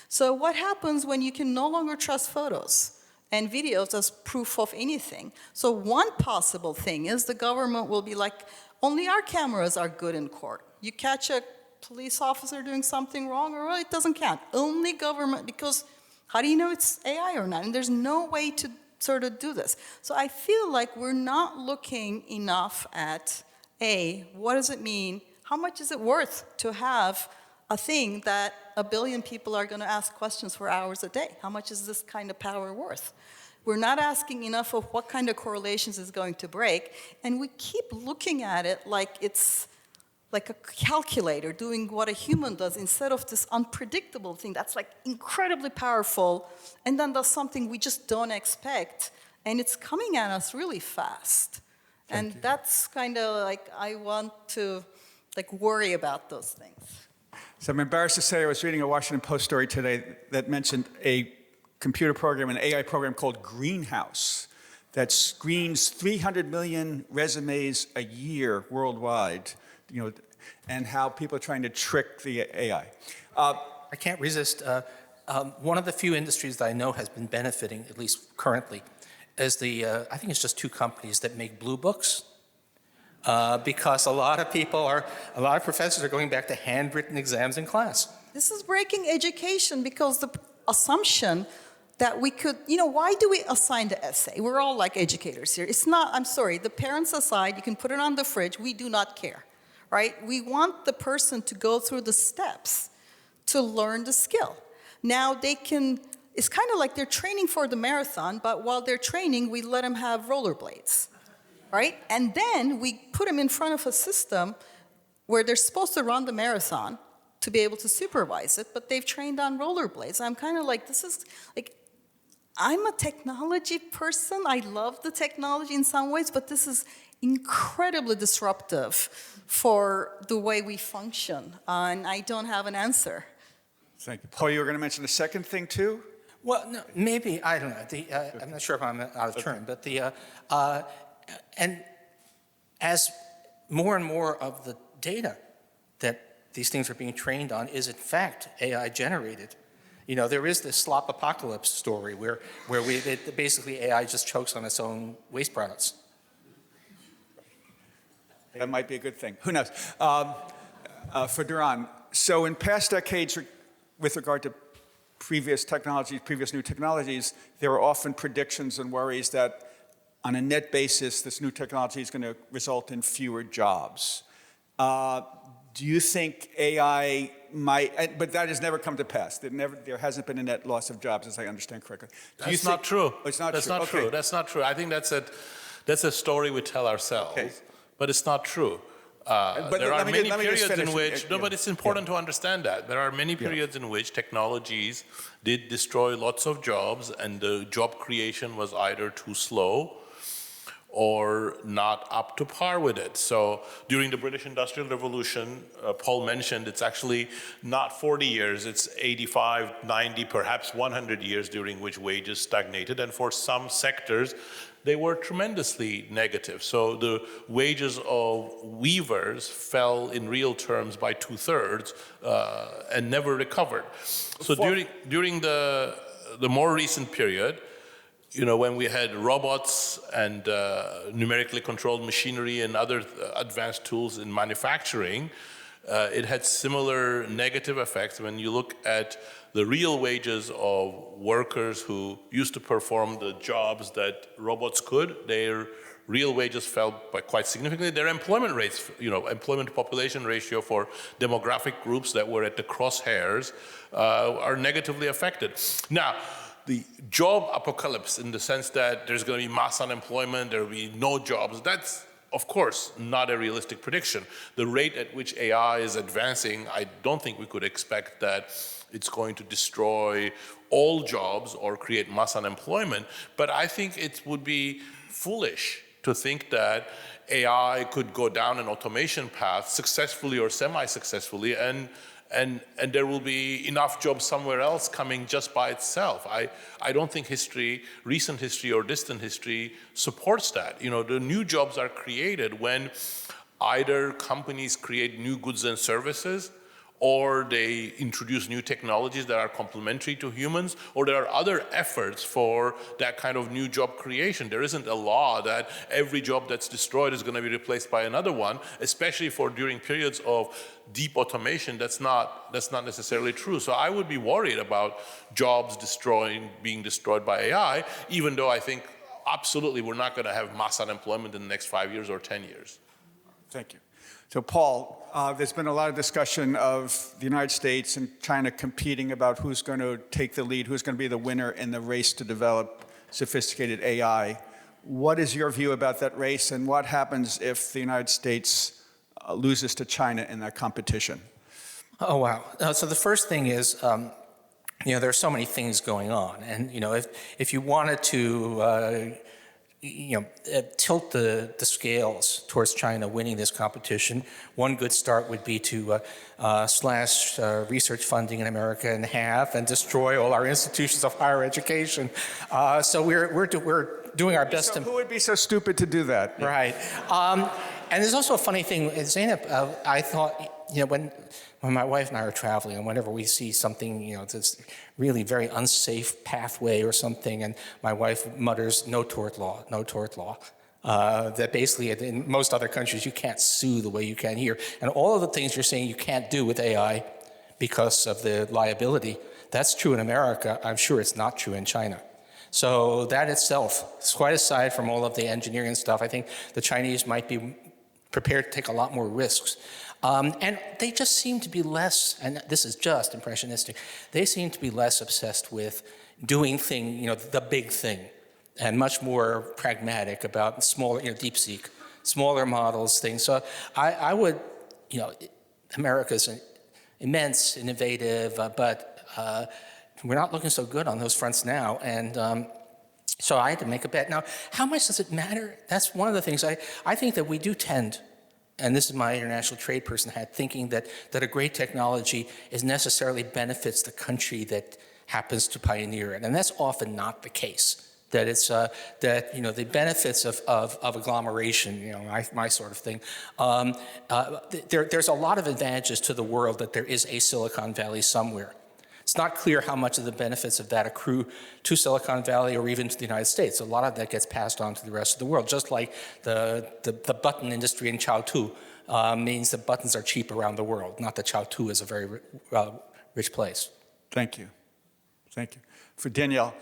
[SPEAKER 5] So what happens when you can no longer trust photos and videos as proof of anything? So one possible thing is the government will be like, only our cameras are good in court. You catch a police officer doing something wrong, or it doesn't count. Only government, because how do you know it's AI or not? And there's no way to sort of do this. So I feel like we're not looking enough at, what does it mean? How much is it worth to have a thing that 1 billion people are going to ask questions for hours a day? How much is this kind of power worth? We're not asking enough of what kind of correlations is going to break, and we keep looking at it like it's like a calculator doing what a human does instead of this unpredictable thing that's like incredibly powerful and then does something we just don't expect, and it's coming at us really fast. And that's kind of like, I want to worry about those things.
[SPEAKER 2] So I'm embarrassed to say I was reading a Washington Post story today that mentioned a computer program, an AI program called Greenhouse that screens 300 million resumes a year worldwide, and how people are trying to trick the AI.
[SPEAKER 4] I can't resist. One of the few industries that I know has been benefiting, at least currently, is I think it's just 2 companies that make blue books. Because a lot of professors are going back to handwritten exams in class.
[SPEAKER 5] This is breaking education because the assumption that we could, why do we assign the essay? We're all like educators here. It's not, I'm sorry, the parents aside, you can put it on the fridge, we do not care. right? We want the person to go through the steps to learn the skill. Now they can, it's kind of like they're training for the marathon, but while they're training, we let them have rollerblades, right? And then we put them in front of a system where they're supposed to run the marathon to be able to supervise it, but they've trained on rollerblades. I'm kind of like, this is like, I'm a technology person. I love the technology in some ways, but this is incredibly disruptive for the way we function, and I don't have an answer.
[SPEAKER 2] Thank you. Paul, you were going to mention the second thing too?
[SPEAKER 4] Well, no, maybe, I don't know. I'm not sure if I'm out of turn, but and as more and more of the data that these things are being trained on is in fact AI generated. You know, there is this slop apocalypse story where basically AI just chokes on its own waste products.
[SPEAKER 2] That might be a good thing. Who knows? For Daron, so in past decades, with regard to previous technologies, previous new technologies, there were often predictions and worries that on a net basis, this new technology is going to result in fewer jobs. Do you think AI might, but that has never come to pass. There hasn't been a net loss of jobs, as I understand correctly.
[SPEAKER 3] That's not true.
[SPEAKER 2] It's not
[SPEAKER 3] That's
[SPEAKER 2] true.
[SPEAKER 3] not true. That's not true. I think that's a story we tell ourselves, but it's not true. There are many periods in which, no, but it's important to understand that. There are many periods in which technologies did destroy lots of jobs, and the job creation was either too slow or not up to par with it. So during the British Industrial Revolution, Paul mentioned it's actually not 40 years, it's 85, 90, perhaps 100 years during which wages stagnated. And for some sectors, they were tremendously negative. So the wages of weavers fell in real terms by 2/3 and never recovered. So during the more recent period, you know, when we had robots and numerically controlled machinery and other advanced tools in manufacturing, it had similar negative effects. When you look at the real wages of workers who used to perform the jobs that robots could, their real wages fell by quite significantly. Their employment rates, you know, employment to population ratio for demographic groups that were at the crosshairs are negatively affected. Now, the job apocalypse, in the sense that there's going to be mass unemployment, there will be no jobs, that's, of course, not a realistic prediction. The rate at which AI is advancing, I don't think we could expect that it's going to destroy all jobs or create mass unemployment, but I think it would be foolish to think that AI could go down an automation path successfully or semi-successfully, and there will be enough jobs somewhere else coming just by itself. I don't think history, recent history or distant history, supports that. You know, the new jobs are created when either companies create new goods and services, or they introduce new technologies that are complementary to humans, or there are other efforts for that kind of new job creation. There isn't a law that every job that's destroyed is going to be replaced by another one, especially for during periods of deep automation. That's not necessarily true. So I would be worried about jobs being destroyed by AI, even though I think absolutely we're not going to have mass unemployment in the next 5 years or 10 years.
[SPEAKER 2] Thank you. So Paul, there's been a lot of discussion of the United States and China competing about who's going to take the lead, who's going to be the winner in the race to develop sophisticated AI. What is your view about that race, and what happens if the United States loses to China in that competition?
[SPEAKER 4] Oh, wow. So the first thing is, you know, there are so many things going on. And, you know, if you wanted to tilt the scales towards China winning this competition, one good start would be to slash research funding in America in half and destroy all our institutions of higher education. So we're doing our best.
[SPEAKER 2] So who would be so stupid to do that?
[SPEAKER 4] Right. And there's also a funny thing, Zeynep, I thought, you know, when my wife and I are traveling, and whenever we see something, you know, that's really very unsafe pathway or something, and my wife mutters, no tort law, no tort law. That basically in most other countries you can't sue the way you can here. And all of the things you're saying you can't do with AI because of the liability, that's true in America. I'm sure it's not true in China. So that itself, quite aside from all of the engineering stuff, I think the Chinese might be prepared to take a lot more risks. And they just seem to be less, and this is just impressionistic, they seem to be less obsessed with doing the big thing, and much more pragmatic about smaller, DeepSeek, smaller models, things. So I would, America's immense, innovative, but we're not looking so good on those fronts now. And so I had to make a bet. Now, how much does it matter? That's one of the things I think that we do tend, and this is my international trade person hat, thinking that a great technology necessarily benefits the country that happens to pioneer it. And that's often not the case. That it's the benefits of agglomeration, my sort of thing. There's a lot of advantages to the world that there is a Silicon Valley somewhere. It's not clear how much of the benefits of that accrue to Silicon Valley or even to the United States. A lot of that gets passed on to the rest of the world, just like the button industry in Chaotu means that buttons are cheap around the world, not that Chaotu is a very rich place.
[SPEAKER 2] Thank you. Thank you. For Danielle,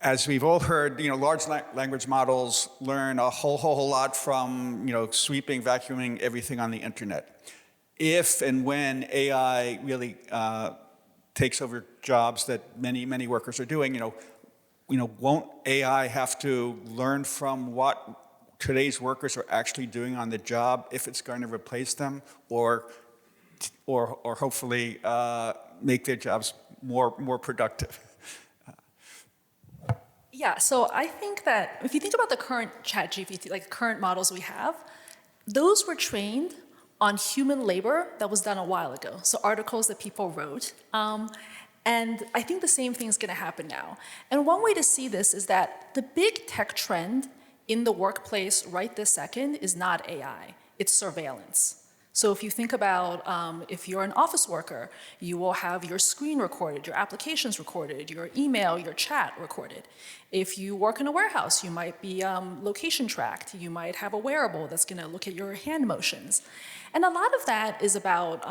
[SPEAKER 2] as we've all heard, large language models learn a whole lot from, sweeping, vacuuming everything on the internet. If and when AI really takes over jobs that many workers are doing, won't AI have to learn from what today's workers are actually doing on the job if it's going to replace them, or hopefully make their jobs more productive?
[SPEAKER 6] Yeah, so I think that if you think about the current ChatGPT, like current models we have, those were trained on human labor that was done a while ago. So articles that people wrote. And I think the same thing is going to happen now. And one way to see this is that the big tech trend in the workplace right this second is not AI, it's surveillance. So if you think about if you're an office worker, you will have your screen recorded, your applications recorded, your email, your chat recorded. If you work in a warehouse, you might be location tracked. You might have a wearable that's going to look at your hand motions. And a lot of that is about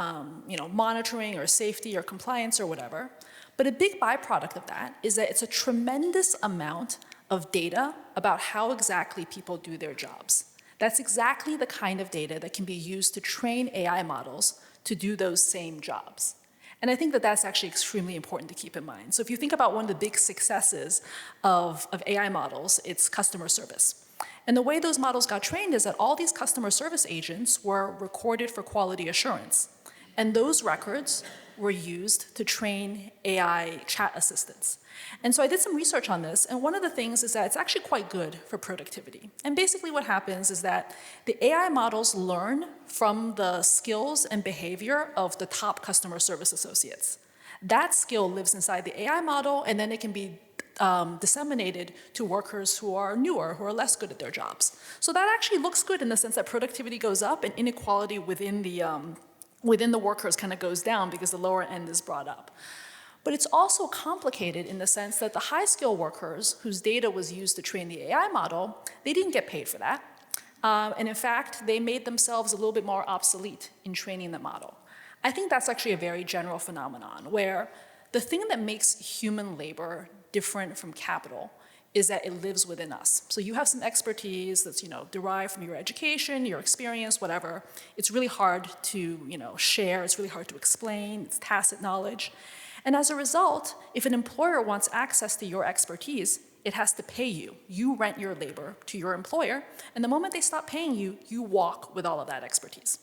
[SPEAKER 6] monitoring or safety or compliance or whatever. But a big byproduct of that is that it's a tremendous amount of data about how exactly people do their jobs. That's exactly the kind of data that can be used to train AI models to do those same jobs. And I think that that's actually extremely important to keep in mind. So if you think about one of the big successes of AI models, it's customer service. And the way those models got trained is that all these customer service agents were recorded for quality assurance. And those records were used to train AI chat assistants. And so I did some research on this, and one of the things is that it's actually quite good for productivity. And basically what happens is that the AI models learn from the skills and behavior of the top customer service associates. That skill lives inside the AI model, and then it can be disseminated to workers who are newer, who are less good at their jobs. So that actually looks good in the sense that productivity goes up and inequality within the workers kind of goes down because the lower end is brought up. But it's also complicated in the sense that the high-skill workers whose data was used to train the AI model, they didn't get paid for that. And in fact, they made themselves a little bit more obsolete in training the model. I think that's actually a very general phenomenon where the thing that makes human labor different from capital is that it lives within us. So you have some expertise that's derived from your education, your experience, whatever. It's really hard to share, it's really hard to explain, it's tacit knowledge. And as a result, if an employer wants access to your expertise, it has to pay you. You rent your labor to your employer, and the moment they stop paying you, you walk with all of that expertise.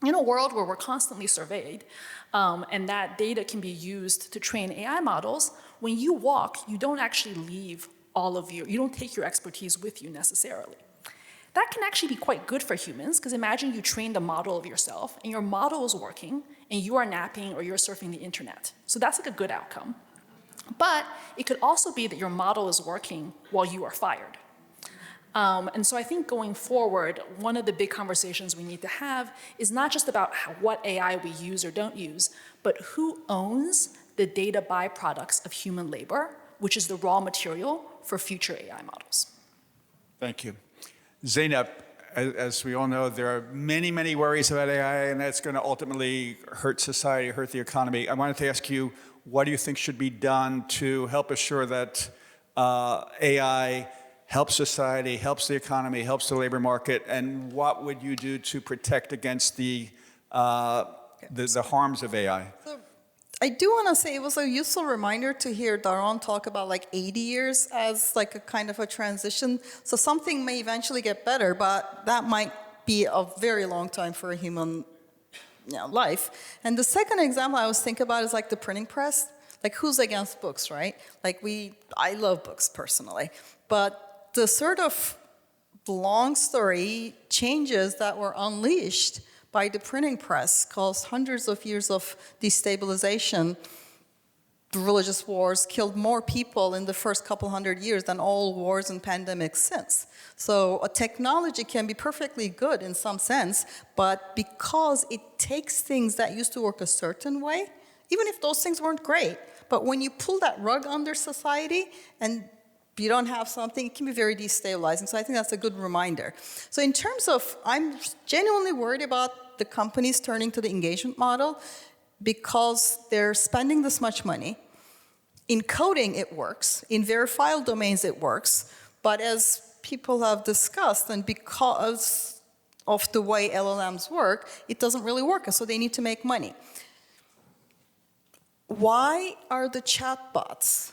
[SPEAKER 6] In a world where we're constantly surveyed, and that data can be used to train AI models, when you walk, you don't actually leave you don't take your expertise with you necessarily. That can actually be quite good for humans, because imagine you trained a model of yourself, and your model is working, and you are napping or you're surfing the internet. So that's like a good outcome. But it could also be that your model is working while you are fired. And so I think going forward, one of the big conversations we need to have is not just about what AI we use or don't use, but who owns the data byproducts of human labor, which is the raw material for future AI models.
[SPEAKER 2] Thank you. Zeynep, as we all know, there are many worries about AI, and that's going to ultimately hurt society, hurt the economy. I wanted to ask you, what do you think should be done to help assure that AI helps society, helps the economy, helps the labor market, and what would you do to protect against the harms of AI?
[SPEAKER 5] So I do want to say it was a useful reminder to hear Daron talk about like 80 years as like a kind of a transition. So something may eventually get better, but that might be a very long time for a human life. And the second example I was thinking about is like the printing press. Like who's against books, right? Like I love books personally, but the sort of long story changes that were unleashed by the printing press caused hundreds of years of destabilization. The religious wars killed more people in the first couple hundred years than all wars and pandemics since. So a technology can be perfectly good in some sense, but because it takes things that used to work a certain way, even if those things weren't great, but when you pull that rug under society and you don't have something, it can be very destabilizing. So I think that's a good reminder. So in terms of, I'm genuinely worried about the companies turning to the engagement model because they're spending this much money. In coding, it works. In verifiable domains, it works. But as people have discussed, and because of the way LLMs work, it doesn't really work, so they need to make money. Why are the chatbots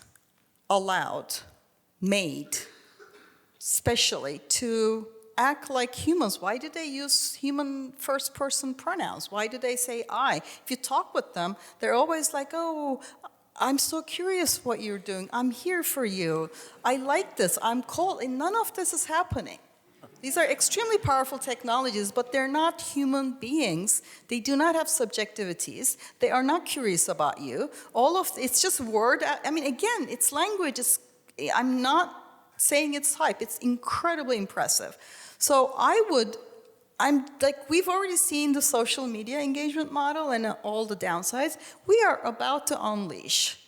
[SPEAKER 5] allowed, made, specially to act like humans? Why do they use human first-person pronouns? Why do they say I? If you talk with them, they're always like, oh, I'm so curious what you're doing. I'm here for you. I like this. I'm cold. And none of this is happening. These are extremely powerful technologies, but they're not human beings. They do not have subjectivities. They are not curious about you. It's just word. I mean, again, it's language. I'm not saying it's hype. It's incredibly impressive. So we've already seen the social media engagement model and all the downsides. We are about to unleash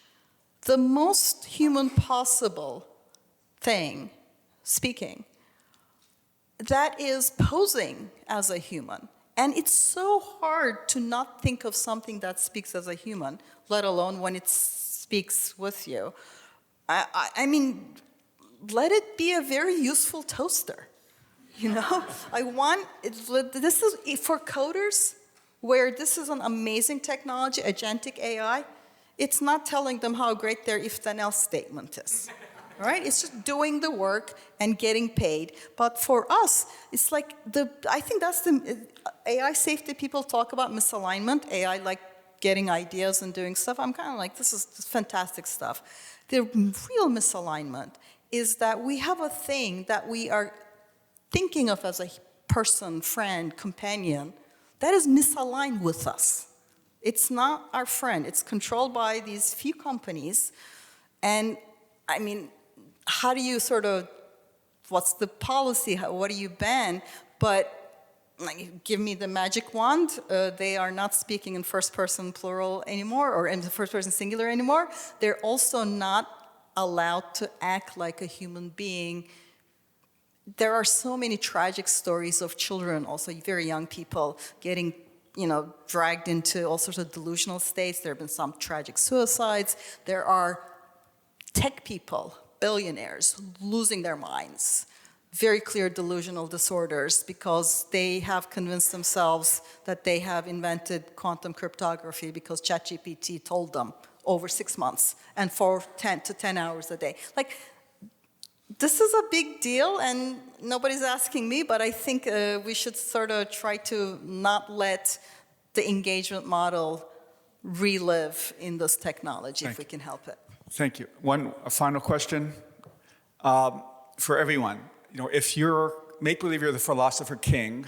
[SPEAKER 5] the most human possible thing, speaking, that is posing as a human. And it's so hard to not think of something that speaks as a human, let alone when it speaks with you. I mean, let it be a very useful toaster. You know, this is for coders, where this is an amazing technology, agentic AI. It's not telling them how great their if-then-else statement is, right? It's just doing the work and getting paid. But for us, it's like I think that's the AI safety people talk about misalignment. AI like getting ideas and doing stuff. I'm kind of like, this is fantastic stuff. The real misalignment is that we have a thing that we are thinking of as a person, friend, companion, that is misaligned with us. It's not our friend. It's controlled by these few companies. And I mean, how do you what's the policy? What do you ban? But like, give me the magic wand. They are not speaking in first person plural anymore, or in the first person singular anymore. They're also not allowed to act like a human being. There are so many tragic stories of children, also very young people, getting dragged into all sorts of delusional states. There have been some tragic suicides. There are tech people, billionaires, losing their minds. Very clear delusional disorders because they have convinced themselves that they have invented quantum cryptography because ChatGPT told them over 6 months and for 10 to 10 hours a day. Like, this is a big deal, and nobody's asking me, but I think we should sort of try to not let the engagement model relive in this technology if we can help it.
[SPEAKER 2] Thank you. A final question for everyone. If make believe you're the philosopher king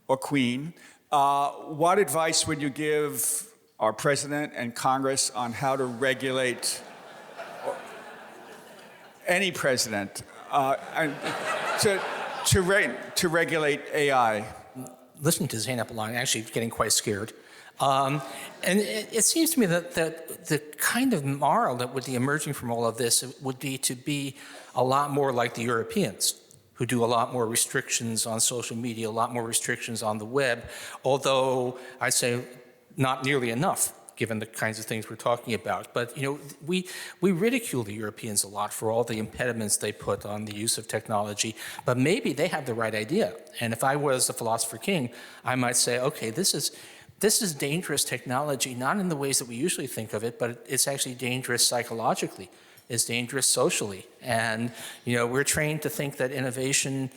[SPEAKER 2] or queen, what advice would you give our president and Congress on how to regulate any president to regulate AI?
[SPEAKER 4] Listening to Zeynep Li, I'm actually getting quite scared. And it seems to me that the kind of moral that would be emerging from all of this would be to be a lot more like the Europeans, who do a lot more restrictions on social media, a lot more restrictions on the web, although I'd say not nearly enough given the kinds of things we're talking about. But we ridicule the Europeans a lot for all the impediments they put on the use of technology, but maybe they have the right idea. And if I was a philosopher king, I might say, okay, this is dangerous technology, not in the ways that we usually think of it, but it's actually dangerous psychologically. It's dangerous socially. And we're trained to think that innovation,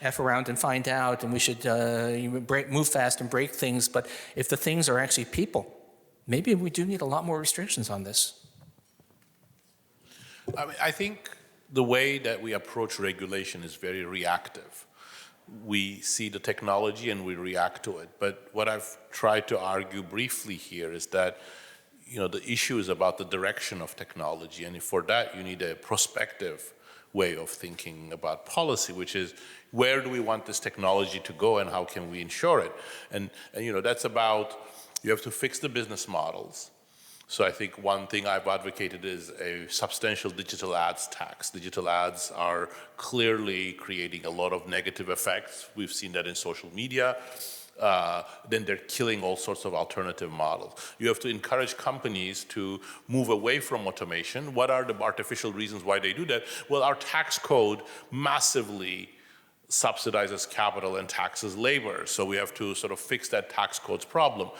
[SPEAKER 4] F around and find out, and we should move fast and break things. But if the things are actually people, maybe we do need a lot more restrictions on this.
[SPEAKER 3] I think the way that we approach regulation is very reactive. We see the technology and we react to it. But what I've tried to argue briefly here is that the issue is about the direction of technology, and for that you need a prospective way of thinking about policy, which is where do we want this technology to go and how can we ensure it? And that's about, you have to fix the business models. So I think one thing I've advocated is a substantial digital ads tax. Digital ads are clearly creating a lot of negative effects. We've seen that in social media. Then they're killing all sorts of alternative models. You have to encourage companies to move away from automation. What are the artificial reasons why they do that? Well, our tax code massively subsidizes capital and taxes labor. So we have to sort of fix that tax code's problem.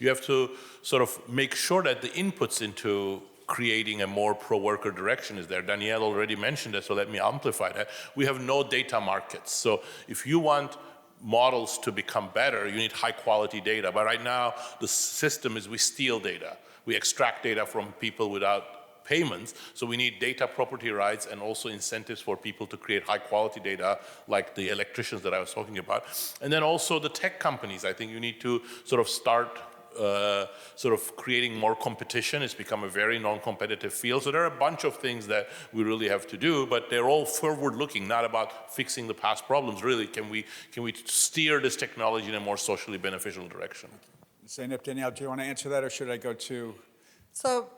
[SPEAKER 3] You have to sort of make sure that the inputs into creating a more pro-worker direction is there. Danielle already mentioned it, so let me amplify that. We have no data markets. So if you want models to become better, you need high quality data. But right now, the system is we steal data. We extract data from people without payments. So we need data property rights and also incentives for people to create high quality data, like the electricians that I was talking about. And then also the tech companies. I think you need to sort of start creating more competition. It's become a very non-competitive field. So there are a bunch of things that we really have to do, but they're all forward-looking, not about fixing the past problems. Really, can we steer this technology in a more socially beneficial direction?
[SPEAKER 2] Zeynep, Danielle, do you want to answer that, or should I go to?
[SPEAKER 5] So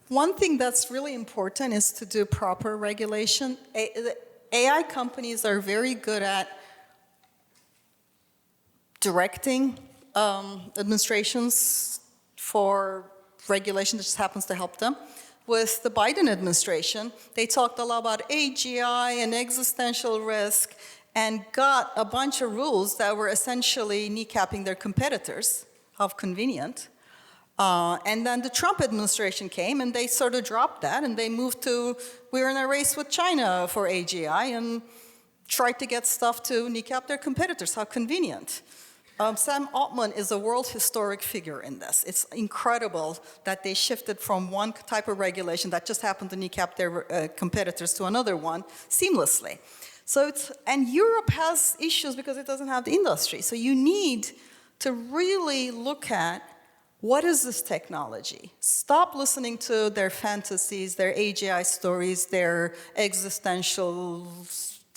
[SPEAKER 5] one thing that's really important is to do proper regulation. AI companies are very good at directing administrations for regulation that just happens to help them. With the Biden administration, they talked a lot about AGI and existential risk and got a bunch of rules that were essentially kneecapping their competitors. How convenient. And then the Trump administration came and they sort of dropped that and they moved to, we're in a race with China for AGI and tried to get stuff to kneecap their competitors. How convenient. Sam Altman is a world historic figure in this. It's incredible that they shifted from one type of regulation that just happened to kneecap their competitors to another one seamlessly. So and Europe has issues because it doesn't have the industry. So you need to really look at what is this technology? Stop listening to their fantasies, their AGI stories, their existential,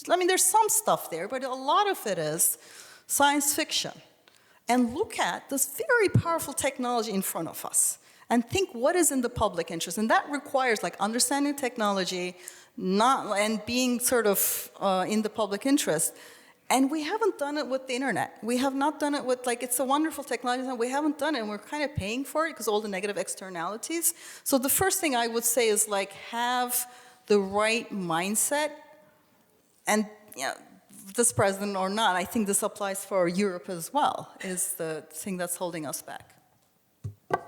[SPEAKER 5] there's some stuff there, but a lot of it is science fiction. And look at this very powerful technology in front of us and think what is in the public interest. And that requires understanding technology and being sort of in the public interest. And we haven't done it with the internet. We have not done it with, it's a wonderful technology, and we haven't done it, and we're kind of paying for it because all the negative externalities. So the first thing I would say is have the right mindset. And this president or not, I think this applies for Europe as well, is the thing that's holding us back.
[SPEAKER 6] All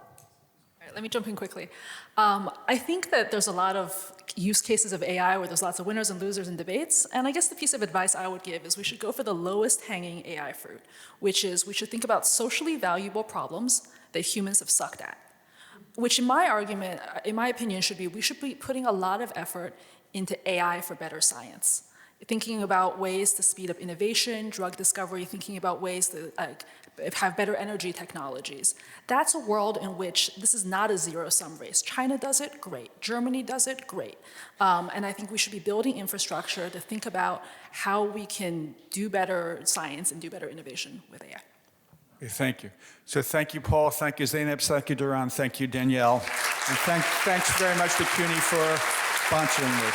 [SPEAKER 6] right, let me jump in quickly. I think that there's a lot of use cases of AI where there's lots of winners and losers in debates, and I guess the piece of advice I would give is we should go for the lowest hanging AI fruit, which is we should think about socially valuable problems that humans have sucked at, which in my opinion, should be we should be putting a lot of effort into AI for better science. Thinking about ways to speed up innovation, drug discovery, thinking about ways to have better energy technologies. That's a world in which this is not a zero-sum race. China does it, great. Germany does it, great. And I think we should be building infrastructure to think about how we can do better science and do better innovation with AI.
[SPEAKER 2] Okay, thank you. So thank you, Paul. Thank you, Zeynep. Thank you, Daron. Thank you, Danielle. And thanks very much to CUNY for sponsoring this.